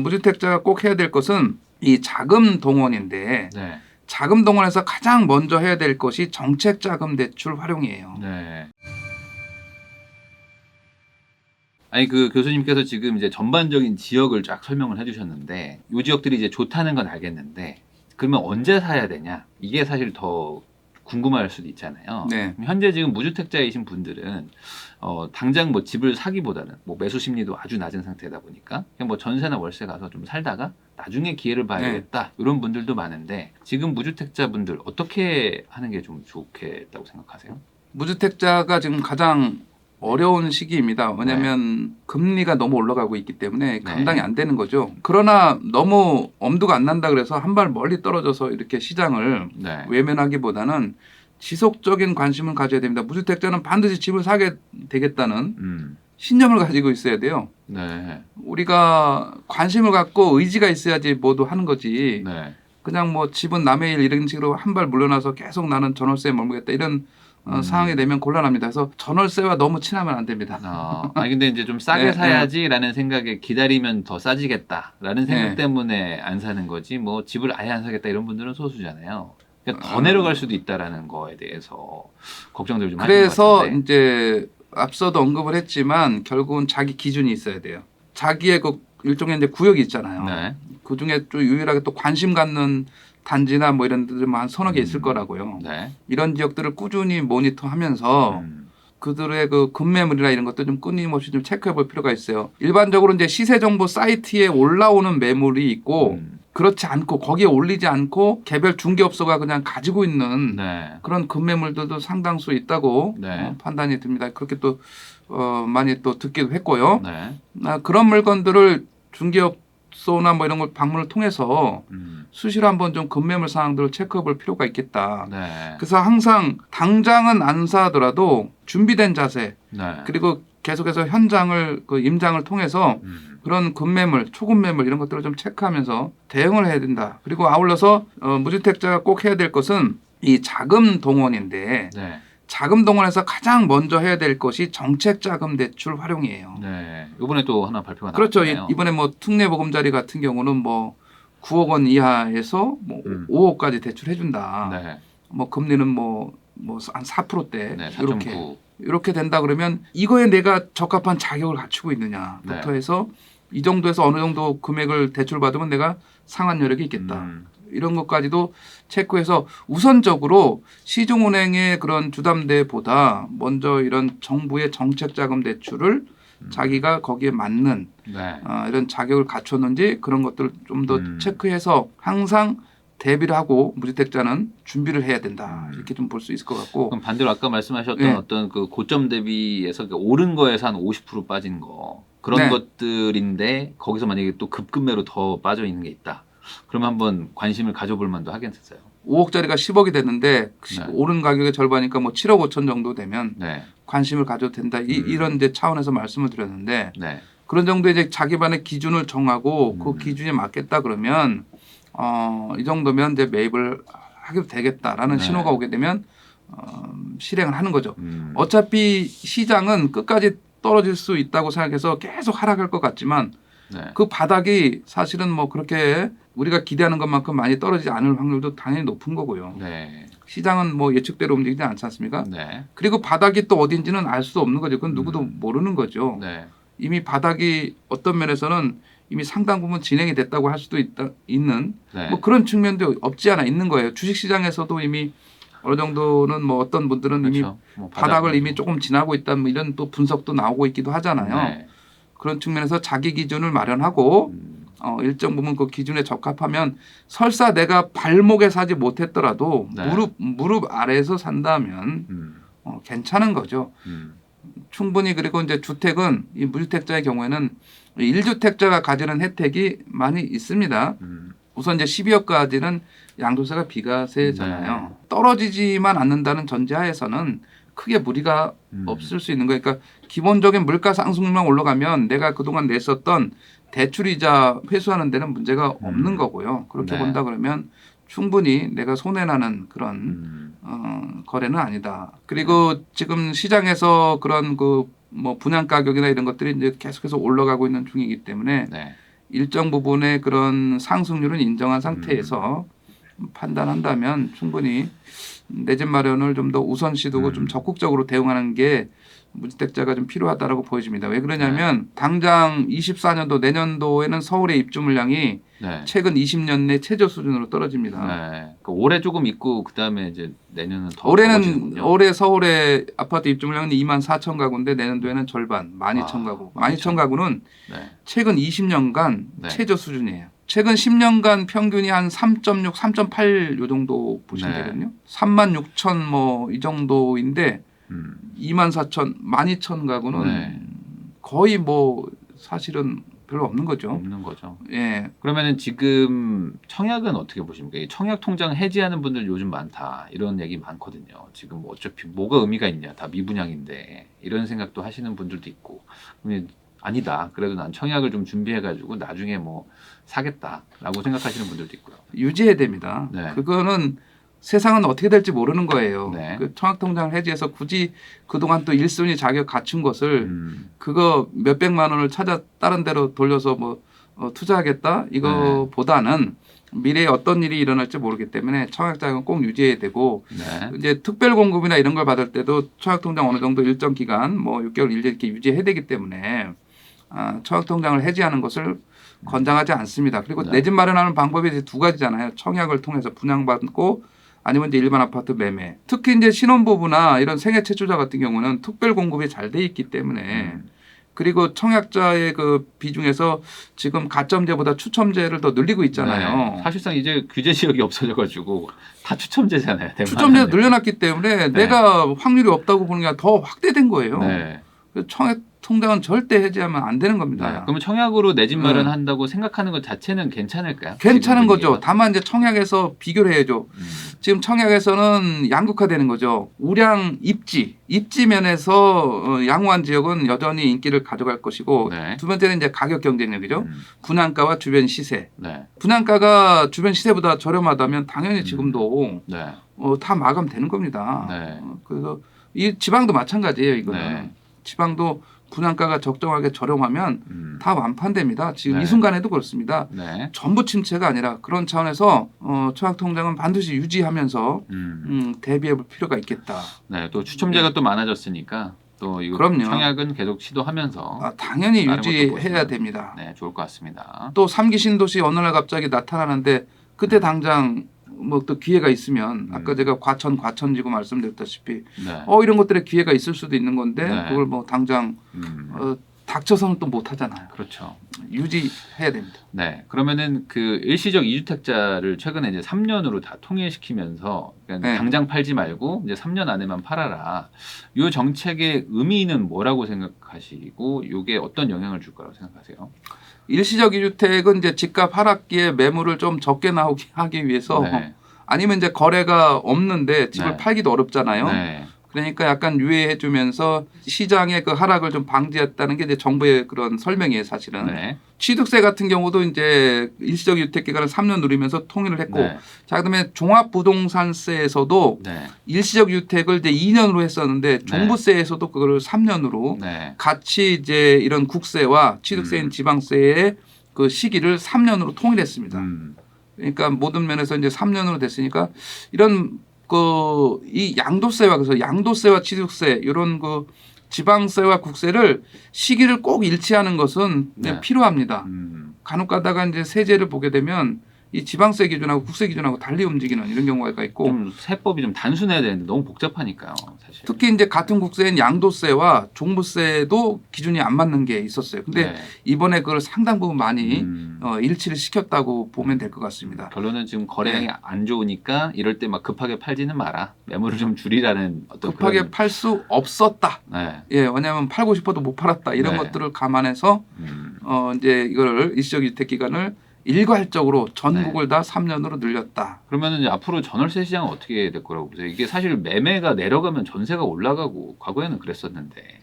무주택자가 꼭 해야 될 것은 이 자금 동원인데 네. 자금 동원에서 가장 먼저 해야 될 것이 정책자금 대출 활용이에요. 네. 아니 그 교수님께서 지금 이제 전반적인 지역을 쫙 설명을 해주셨는데 이 지역들이 이제 좋다는 건 알겠는데 그러면 언제 사야 되냐 이게 사실 더 궁금할 수도 있잖아요. 네. 현재 지금 무주택자이신 분들은 당장 뭐 집을 사기보다는 뭐 매수 심리도 아주 낮은 상태다 보니까 그냥 뭐 전세나 월세 가서 좀 살다가 나중에 기회를 봐야겠다 이런 분들도 많은데 지금 무주택자 분들 어떻게 하는 게 좀 좋겠다고 생각하세요? 무주택자가 지금 가장 어려운 시기입니다. 왜냐하면 금리가 너무 올라가고 있기 때문에 감당이 안 되는 거죠. 그러나 너무 엄두가 안 난다 그래서 한 발 멀리 떨어져서 이렇게 시장을 네. 외면하기보다는 지속적인 관심을 가져야 됩니다. 무주택자는 반드시 집을 사게 되겠다는 신념을 가지고 있어야 돼요. 네. 우리가 관심을 갖고 의지가 있어야지 뭐도 하는 거지. 네. 그냥 뭐 집은 남의 일 이런 식으로 한 발 물러나서 계속 나는 전월세에 머물겠다 이런 상황이 되면 곤란합니다. 그래서 전월세와 너무 친하면 안 됩니다. 아니 근데 이제 좀 싸게 네, 사야지라는 생각에 기다리면 더 싸지겠다라는 생각 네. 때문에 안 사는 거지 뭐 집을 아예 안 사겠다 이런 분들은 소수잖아요. 그러니까 더 내려갈 수도 있다라는 거에 대해서 걱정들 좀 하시는 것 그래서 같은데. 이제 앞서도 언급을 했지만 결국은 자기 기준이 있어야 돼요. 자기의 그 일종의 이제 구역이 있잖아요. 네. 그 중에 또 유일하게 또 관심 갖는 단지나 뭐 이런 데들 한 서너 개 있을 거라고요. 네. 이런 지역들을 꾸준히 모니터하면서 그들의 그 급매물이나 이런 것도 좀 끊임없이 좀 체크해 볼 필요가 있어요. 일반적으로 이제 시세 정보 사이트에 올라오는 매물이 있고 그렇지 않고 거기에 올리지 않고 개별 중개업소가 그냥 가지고 있는 네. 그런 급매물들도 상당수 있다고 네. 판단이 듭니다. 그렇게 또 많이 또 듣기도 했고요. 네. 그런 물건들을 중개업소나 뭐 이런 걸 방문을 통해서 수시로 한번 좀 급매물 사항들을 체크해 볼 필요가 있겠다. 네. 그래서 항상 당장은 안 사더라도 준비된 자세 네. 그리고 계속해서 현장을 그 임장을 통해서 그런 급매물, 초급매물 이런 것들을 좀 체크하면서 대응을 해야 된다. 그리고 아울러서 무주택자가 꼭 해야 될 것은 이 자금 동원인데 네. 자금 동원에서 가장 먼저 해야 될 것이 정책자금 대출 활용이에요. 네. 이번에 또 하나 발표가 그렇죠. 나왔잖아요. 이번에 뭐 특례보금자리 같은 경우는 뭐 9억 원 이하에서 뭐 5억까지 대출해 준다. 네. 뭐 금리는 뭐 한 4%대 네. 이렇게 된다 그러면 이거에 내가 적합한 자격을 갖추고 있느냐부터 네. 해서 이 정도에서 어느 정도 금액을 대출 받으면 내가 상환 여력이 있겠다. 이런 것까지도 체크해서 우선적으로 시중은행의 그런 주담대보다 먼저 이런 정부의 정책자금 대출을 자기가 거기에 맞는 네. 이런 자격을 갖췄는지 그런 것들을 좀 더 체크해서 항상 대비를 하고 무주택자는 준비를 해야 된다. 이렇게 좀 볼 수 있을 것 같고. 그럼 반대로 아까 말씀하셨던 네. 어떤 그 고점 대비해서 오른 거에서 한 50% 빠진 거 그런 네. 것들인데 거기서 만약에 또 급급매로 더 빠져 있는 게 있다. 그럼 한번 관심을 가져볼 만도 하겠어요. 5억짜리가 10억이 됐는데 네. 오른 가격의 절반이니까 뭐 7억 5천 정도 되면 네. 관심을 가져도 된다. 이런 이제 차원에서 말씀을 드렸는데 네. 그런 정도의 이제 자기만의 기준을 정하고 그 기준에 맞겠다 그러면 이 정도면 이제 매입을 하게 되겠다라는 네. 신호가 오게 되면 실행을 하는 거죠. 어차피 시장은 끝까지 떨어질 수 있다고 생각해서 계속 하락할 것 같지만 네. 그 바닥이 사실은 뭐 그렇게 우리가 기대하는 것만큼 많이 떨어지지 않을 확률도 당연히 높은 거고요. 네. 시장은 뭐 예측대로 움직이지 않지 않습니까? 네. 그리고 바닥이 또 어딘지는 알 수 없는 거죠. 그건 누구도 모르는 거죠. 네. 이미 바닥이 어떤 면에서는 이미 상당 부분 진행이 됐다고 할 수도 있는 네. 뭐 그런 측면도 없지 않아 있는 거예요. 주식시장에서도 이미 어느 정도는 뭐 어떤 분들은 그렇죠. 이미 뭐 바닥을 이미 조금 지나고 있다 뭐 이런 또 분석도 나오고 있기도 하잖아요. 네. 그런 측면에서 자기 기준을 마련하고 일정 부분 그 기준에 적합하면 설사 내가 발목에 사지 못했더라도 네. 무릎 아래에서 산다면 괜찮은 거죠. 충분히 그리고 이제 주택은 이 무주택자의 경우에는 1주택자가 가지는 혜택이 많이 있습니다. 우선 이제 12억까지는 양도세가 비과세잖아요. 네. 떨어지지만 않는다는 전제하에서는 크게 무리가 없을 수 있는 거예요. 그러니까 기본적인 물가 상승률만 올라가면 내가 그동안 냈었던 대출이자 회수하는 데는 문제가 없는 거고요. 그렇게 네. 본다 그러면 충분히 내가 손해나는 그런 거래는 아니다. 그리고 지금 시장에서 그런 그 뭐 분양 가격이나 이런 것들이 이제 계속해서 올라가고 있는 중이기 때문에 네. 일정 부분의 그런 상승률은 인정한 상태에서 판단한다면 충분히 내 집 마련을 좀 더 우선시 두고 좀 적극적으로 대응하는 게 무주택자가 좀 필요하다라고 보여집니다. 왜 그러냐면 당장 24년도 내년도에는 서울의 입주 물량이 네. 최근 20년 내 최저 수준으로 떨어집니다. 네. 그 올해 조금 있고 그다음에 이제 내년은 더 올해는 적어지는군요. 올해 서울의 아파트 입주 물량은 2만 4천 가구인데 내년도에는 절반 12,000 가구. 12,000 가구는 네. 최근 20년간 네. 최저 수준이에요. 최근 10년간 평균이 한 3.6, 3.8 요 정도 보시면 네. 되거든요. 3만 6천 뭐 이 정도인데 2만 4천, 12,000 가구는 네. 거의 뭐 사실은 별로 없는 거죠. 없는 거죠. 예. 그러면은 지금 청약은 어떻게 보십니까? 이 청약 통장 해지하는 분들 요즘 많다 이런 얘기 많거든요. 지금 뭐 어차피 뭐가 의미가 있냐 다 미분양인데 이런 생각도 하시는 분들도 있고 그러면 아니다. 그래도 난 청약을 좀 준비해가지고 나중에 뭐 사겠다라고 생각하시는 분들도 있고요. 유지해야 됩니다. 네. 그거는 세상은 어떻게 될지 모르는 거예요. 네. 그 청약통장을 해지해서 굳이 그동안 또 1순위 자격 갖춘 것을 음. 그거 몇백만 원을 찾아 다른 데로 돌려서 뭐 투자하겠다 이거보다는 미래에 어떤 일이 일어날지 모르기 때문에 청약자격은 꼭 유지해야 되고 네. 이제 특별 공급이나 이런 걸 받을 때도 청약통장 어느 정도 일정 기간 뭐 6개월 1년 이렇게 유지해야 되기 때문에 청약통장을 해지하는 것을 권장하지 않습니다. 그리고 네. 내 집 마련하는 방법이 이제 두 가지잖아요. 청약을 통해서 분양받고 아니면 이제 일반 아파트 매매. 특히 이제 신혼부부나 이런 생애 최초자 같은 경우는 특별 공급이 잘 돼 있기 때문에 그리고 청약자의 그 비중에서 지금 가점제보다 추첨제를 더 늘리고 있잖아요. 네. 사실상 이제 규제 지역이 없어져가지고 다 추첨제잖아요. 추첨제를 늘려놨기 때문에 내가 확률이 없다고 보는 게 아니라 더 확대된 거예요. 네. 그래서 청약 통장은 절대 해지하면 안 되는 겁니다. 네. 그러면 청약으로 내 집 마련한다고 생각하는 것 자체는 괜찮을까요? 괜찮은 지금 거죠. 분위기가? 다만 이제 청약에서 비교를 해야죠. 지금 청약에서는 양극화되는 거죠. 우량 입지 면에서 양호한 지역은 여전히 인기를 가져갈 것이고 네. 두 번째는 이제 가격 경쟁력이죠. 분양가와 주변 시세. 네. 분양가가 주변 시세보다 저렴하다면 당연히 지금도 네. 다 마감되는 겁니다. 네. 그래서 이 지방도 마찬가지예요. 이거는 네. 지방도 분양가가 적정하게 저렴하면 다 완판됩니다. 지금 네. 이 순간에도 그렇습니다. 네. 전부 침체가 아니라 그런 차원에서 청약통장은 반드시 유지하면서 대비해 볼 필요가 있겠다. 네. 또 추첨제가 또 많아졌으니까 또 이거 그럼요. 청약은 계속 시도하면서 당연히 다른 것도 유지해야 보시면, 됩니다. 네, 좋을 것 같습니다. 또 3기 신도시 어느 날 갑자기 나타나는데 그때 당장 뭐 또 기회가 있으면 아까 제가 과천지구 말씀드렸다시피 네. 이런 것들에 기회가 있을 수도 있는 건데 네. 그걸 뭐 당장 닥쳐서는 또 못 하잖아요. 그렇죠. 유지해야 됩니다. 네. 그러면은 그 일시적 이주택자를 최근에 이제 3년으로 다 통일시키면서 그러니까 네. 당장 팔지 말고 이제 3년 안에만 팔아라. 이 정책의 의미는 뭐라고 생각하시고 이게 어떤 영향을 줄 거라고 생각하세요? 일시적 이주택은 이제 집값 하락기에 매물을 좀 적게 나오게 하기 위해서 네. 아니면 이제 거래가 없는데 집을 네. 팔기도 어렵잖아요. 네. 그러니까 약간 유예해 주면서 시장의 그 하락을 좀 방지했다는 게 이제 정부의 그런 설명이에요, 사실은. 네. 취득세 같은 경우도 이제 일시적 유택 기간을 3년 누리면서 통일을 했고 네. 자, 그다음에 종합부동산세에서도 네. 일시적 유택을 이제 2년으로 했었는데 종부세에서도 그거를 3년으로 네. 같이 이제 이런 국세와 취득세인 지방세의 그 시기를 3년으로 통일했습니다. 그러니까 모든 면에서 이제 3년으로 됐으니까 이런 이 양도세와 그래서 양도세와 취득세 이런 그 지방세와 국세를 시기를 꼭 일치하는 것은 네. 필요합니다. 간혹 가다가 이제 세제를 보게 되면 이 지방세 기준하고 국세 기준하고 달리 움직이는 이런 경우가 있고 좀 세법이 좀 단순해야 되는데 너무 복잡하니까요, 사실. 특히 이제 같은 국세인 양도세와 종부세도 기준이 안 맞는 게 있었어요. 근데 네. 이번에 그걸 상당 부분 많이 일치를 시켰다고 보면 될 것 같습니다. 결론은 지금 거래량이 안 좋으니까 이럴 때 막 급하게 팔지는 마라. 매물을 좀 줄이라는 어떤 급하게 그런, 팔 수 없었다. 네. 예, 왜냐하면 팔고 싶어도 못 팔았다. 이런 네. 것들을 감안해서 이제 이거를 일시적 유택 기간을 일괄적으로 전국을 다 3년으로 늘렸다. 그러면은 이제 앞으로 전월세 시장은 어떻게 될 거라고 보세요? 이게 사실 매매가 내려가면 전세가 올라가고 과거에는 그랬었는데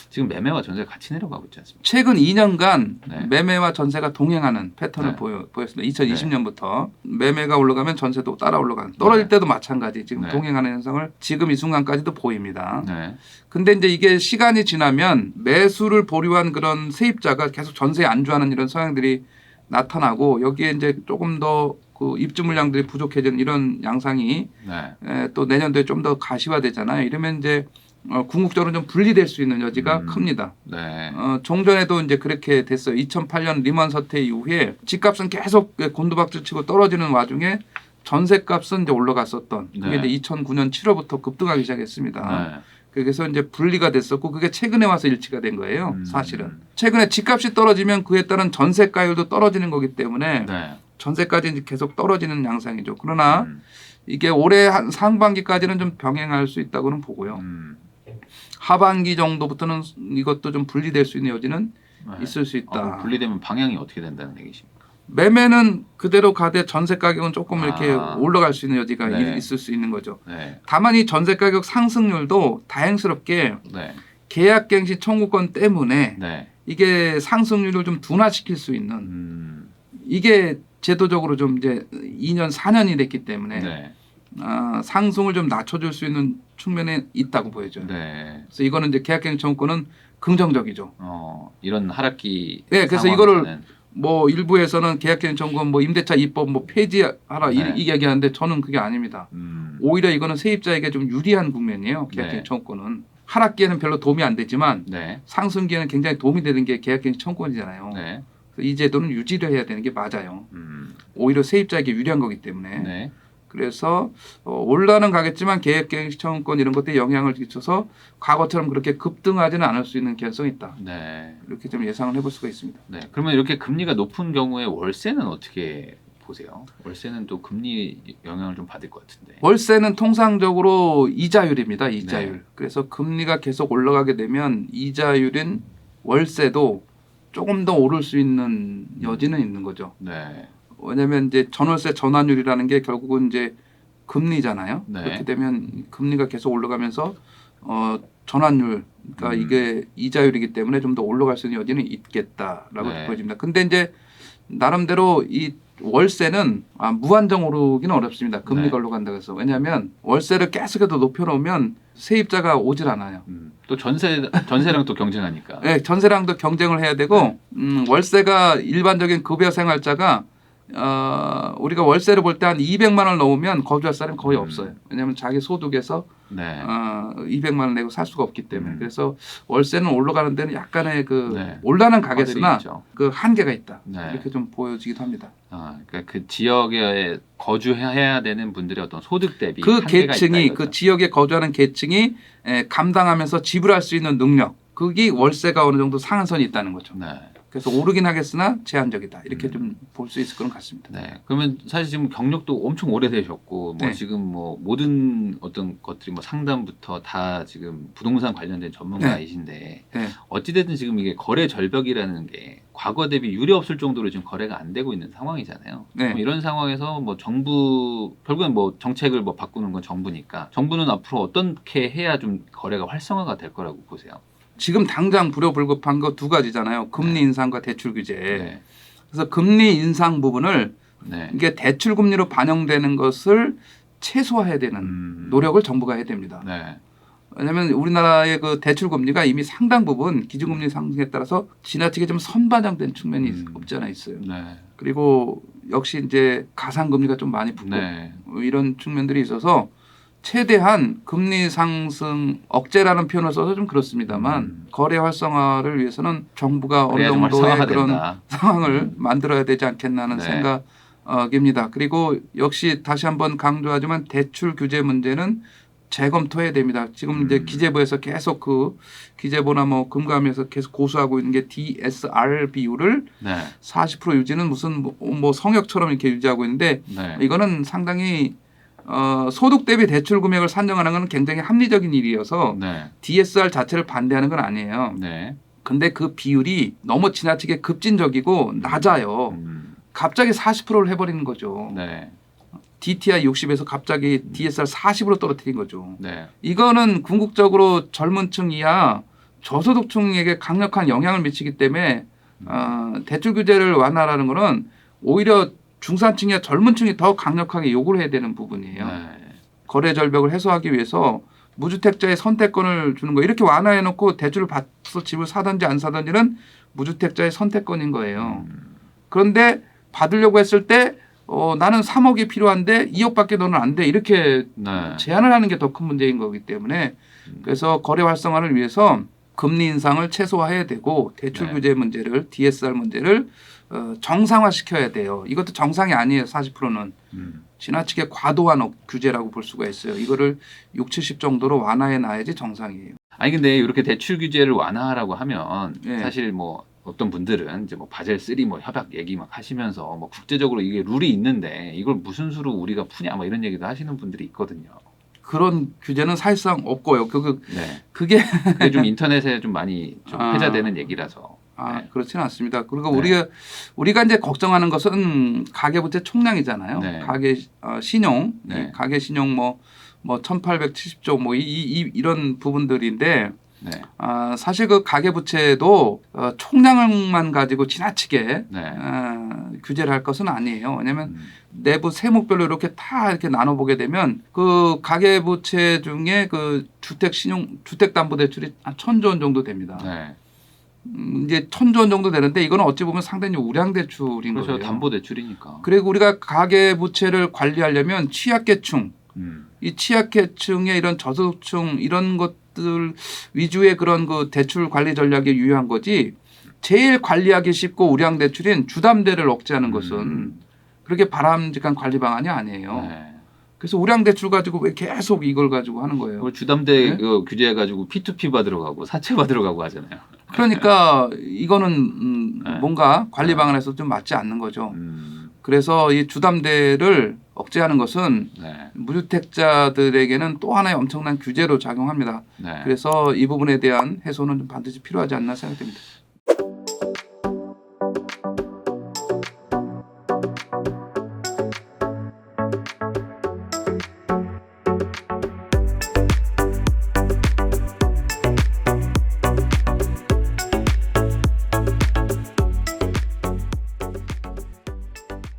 지금 매매와 전세가 같이 내려가고 있지 않습니까? 최근 2년간 네. 매매와 전세가 동행하는 패턴을 네. 보였습니다. 2020년부터 매매가 올라가면 전세도 따라 올라가는. 떨어질 때도 마찬가지. 지금 네. 동행하는 현상을 지금 이 순간까지도 보입니다. 네. 근데 이제 이게 시간이 지나면 매수를 보류한 그런 세입자가 계속 전세에 안주하는 이런 성향들이 나타나고 여기에 이제 조금 더 그 입주 물량들이 부족해지는 이런 양상이 네. 또 내년도에 좀 더 가시화되잖아요. 이러면 이제 궁극적으로 좀 분리될 수 있는 여지가 큽니다. 네. 종전에도 이제 그렇게 됐어요. 2008년 리먼 사태 이후에 집값은 계속 곤두박질치고 떨어지는 와중에 전세값은 이제 올라갔었던 그게 네. 이제 2009년 7월부터 급등하기 시작했습니다. 네. 그래서 이제 분리가 됐었고 그게 최근에 와서 일치가 된 거예요. 사실은 최근에 집값이 떨어지면 그에 따른 전세가율도 떨어지는 거기 때문에 네. 전세까지 이제 계속 떨어지는 양상이죠. 그러나 이게 올해 한 상반기까지는 좀 병행할 수 있다고는 보고요. 하반기 정도부터는 이것도 좀 분리될 수 있는 여지는 네. 있을 수 있다. 분리되면 방향이 어떻게 된다는 얘기십니까? 매매는 그대로 가되 전세 가격은 조금 이렇게 아. 올라갈 수 있는 여지가 네. 있을 수 있는 거죠. 네. 다만 이 전세 가격 상승률도 다행스럽게 네. 계약갱신 청구권 때문에 네. 이게 상승률을 좀 둔화시킬 수 있는 이게 제도적으로 좀 이제 2년 4년이 됐기 때문에 네. 상승을 좀 낮춰줄 수 있는 측면에 있다고 보여져요. 네. 그래서 이거는 이제 계약갱신 청구권은 긍정적이죠. 이런 하락기. 네, 그래서 이거를 뭐 일부에서는 계약갱신 청구권 뭐 임대차 입법 뭐 폐지하라 네. 이 이야기하는데 저는 그게 아닙니다. 오히려 이거는 세입자에게 좀 유리한 국면이에요. 계약갱신 네. 청구권은 하락기에는 별로 도움이 안 되지만 네. 상승기에는 굉장히 도움이 되는 게 계약갱신 청구권이잖아요. 네. 그래서 이 제도는 유지를 해야 되는 게 맞아요. 오히려 세입자에게 유리한 거기 때문에. 네. 그래서 올라는 가겠지만 계약갱신 청구권 이런 것들이 영향을 끼쳐서 과거처럼 그렇게 급등하지는 않을 수 있는 개연성이 있다. 네. 이렇게 좀 예상을 해볼 수가 있습니다. 네. 그러면 이렇게 금리가 높은 경우에 월세는 어떻게 보세요? 월세는 또 금리 영향을 좀 받을 것 같은데. 월세는 통상적으로 이자율입니다. 이자율. 네. 그래서 금리가 계속 올라가게 되면 이자율인 월세도 조금 더 오를 수 있는 여지는 있는 거죠. 네. 왜냐하면 이제 전월세 전환율이라는 게 결국은 이제 금리잖아요. 네. 그렇게 되면 금리가 계속 올라가면서 전환율, 그러니까 이게 이자율이기 때문에 좀 더 올라갈 수 있는 여지는 있겠다라고 네. 보여집니다. 근데 이제 나름대로 이 월세는 무한정 오르기는 어렵습니다. 금리가 네. 올라간다고 해서. 왜냐하면 월세를 계속해서 높여놓으면 세입자가 오질 않아요. 또 전세랑 또 경쟁하니까. 네, 전세랑도 경쟁을 해야 되고 월세가 일반적인 급여 생활자가 우리가 월세를 볼 때 한 200만 원을 넘으면 거주할 사람이 거의 없어요. 왜냐하면 자기 소득에서 네. 200만 원 내고 살 수가 없기 때문에. 그래서 월세는 올라가는 데는 약간의 그 네. 올라는 가겠으나 허들이 있죠. 그 한계가 있다. 네. 이렇게 좀 보여지기도 합니다. 그러니까 그 지역에 거주해야 되는 분들의 어떤 소득 대비 그 한계가 계층이 있다, 그 이거죠. 지역에 거주하는 계층이 감당하면서 지불할 수 있는 능력, 그게 월세가 어느 정도 상한선이 있다는 거죠. 네. 그래서 오르긴 하겠으나 제한적이다. 이렇게 좀 볼 수 있을 거는 같습니다. 네. 그러면 사실 지금 경력도 엄청 오래되셨고, 뭐 네. 지금 뭐 모든 어떤 것들이 뭐 상담부터 다 지금 부동산 관련된 전문가이신데, 네. 어찌됐든 지금 이게 거래 절벽이라는 게 과거 대비 유례 없을 정도로 지금 거래가 안 되고 있는 상황이잖아요. 네. 그럼 이런 상황에서 뭐 정부, 결국엔 뭐 정책을 뭐 바꾸는 건 정부니까, 정부는 앞으로 어떻게 해야 좀 거래가 활성화가 될 거라고 보세요? 지금 당장 불효불급한 거 두 가지잖아요. 금리 인상과 대출 규제. 네. 그래서 금리 인상 부분을 네. 이게 대출 금리로 반영되는 것을 최소화해야 되는 노력을 정부가 해야 됩니다. 네. 왜냐하면 우리나라의 그 대출 금리가 이미 상당 부분 기준금리 상승에 따라서 지나치게 좀 선반영된 측면이 없지 않아 있어요. 네. 그리고 역시 이제 가상금리가 좀 많이 붙고 네. 이런 측면들이 있어서 최대한 금리 상승 억제라는 표현을 써서 좀 그렇습니다만 거래 활성화를 위해서는 정부가 어느 그래야 좀 정도의 활성화가 그런 된다. 상황을 만들어야 되지 않겠나 하는 네. 생각입니다. 그리고 역시 다시 한번 강조하지만 대출 규제 문제는 재검토해야 됩니다. 지금 이제 기재부에서 계속 그 기재부나 뭐 금감에서 계속 고수하고 있는 게 DSR 비율을 네. 40% 유지는 무슨 뭐 성역처럼 이렇게 유지하고 있는데 네. 이거는 상당히 소득 대비 대출 금액을 산정하는 건 굉장히 합리적인 일이어서 네. DSR 자체를 반대하는 건 아니에요. 네. 근데 그 비율이 너무 지나치게 급진적이고 낮아요. 갑자기 40%를 해버리는 거죠. 네. DTI 60에서 갑자기 DSR 40으로 떨어뜨린 거죠. 네. 이거는 궁극적으로 젊은 층 이하 저소득층에게 강력한 영향을 미치기 때문에 대출 규제를 완화하는 거는 오히려 중산층이나 젊은 층이 더 강력하게 요구를 해야 되는 부분이에요. 네. 거래 절벽을 해소하기 위해서 무주택자의 선택권을 주는 거 이렇게 완화해놓고 대출을 받아서 집을 사든지 안 사든지는 무주택자의 선택권인 거예요. 그런데 받으려고 했을 때 나는 3억이 필요한데 2억밖에 너는 안 돼. 이렇게 네. 제한을 하는 게 더 큰 문제인 거기 때문에 그래서 거래 활성화를 위해서 금리 인상을 최소화해야 되고 대출 네. 규제 문제를 DSR 문제를 정상화시켜야 돼요. 이것도 정상이 아니에요. 40%는. 지나치게 과도한 규제라고 볼 수가 있어요. 이거를 6, 70 정도로 완화해 놔야지 정상이에요. 아니 근데 이렇게 대출 규제를 완화하라고 하면 네. 사실 뭐 어떤 분들은 이제 뭐 바젤 3 뭐 협약 얘기 막 하시면서 뭐 국제적으로 이게 룰이 있는데 이걸 무슨 수로 우리가 푸냐 뭐 이런 얘기도 하시는 분들이 있거든요. 그런 규제는 사실상 없고요. 네. 그게 그게 좀 인터넷에 좀 많이 좀 회자되는 얘기라서. 네. 그렇지는 않습니다. 그리고 네. 우리가 이제 걱정하는 것은 가계부채 총량이잖아요. 네. 가계 신용, 네. 가계 신용 뭐 1,870조 뭐 이런 부분들인데 네. 사실 그 가계부채도 총량만 가지고 지나치게 네. 규제를 할 것은 아니에요. 왜냐하면 내부 세목별로 이렇게 다 이렇게 나눠보게 되면 그 가계부채 중에 그 주택담보대출이 한 1,000조 원 정도 됩니다. 네. 이제 1,000조 원 정도 되는데 이거는 어찌 보면 상당히 우량대출인 그렇죠. 거예요. 담보대출이니까. 그리고 우리가 가계부채를 관리하려면 취약계층, 이 취약계층의 이런 저소득층 이런 것들 위주의 그런 그 대출 관리 전략이 유효한 거지. 제일 관리하기 쉽고 우량대출인 주담대를 억제하는 것은 그렇게 바람직한 관리 방안이 아니에요. 네. 그래서 우량대출 가지고 왜 계속 이걸 가지고 하는 거예요. 그걸 주담대 네? 규제해가지고 P2P 받으러 가고 사채 받으러 가고 하잖아요. 그러니까 이거는 네. 뭔가 관리 방안에서 좀 맞지 않는 거죠. 음. 그래서 이 주담대를 억제하는 것은 네. 무주택자들에게는 또 하나의 엄청난 규제로 작용합니다. 네. 그래서 이 부분에 대한 해소는 좀 반드시 필요하지 않나 생각됩니다.